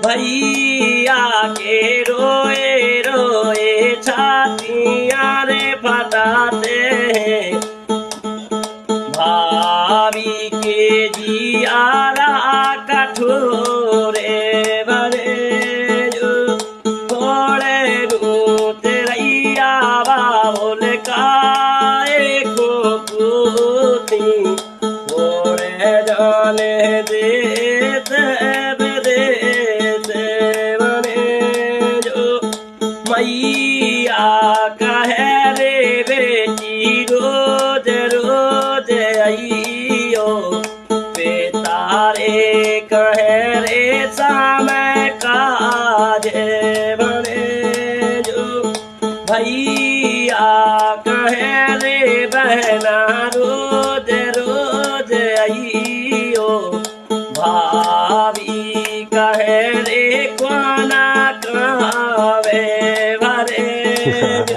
भैया के रोए रोए छातियां रे फटाते हैं। भाभी के जियारा कठोरे बने जो थोड़े रूत रैया बाउल का को पूती थोड़े जाने देते विदेश बने जो मैया कहे रे बेटी रोज रोज आइयो बेतारे कहे रे समय काज बने जो भैया कहे रे बहना रोज रोज आइयो भाभी कहे रे कोना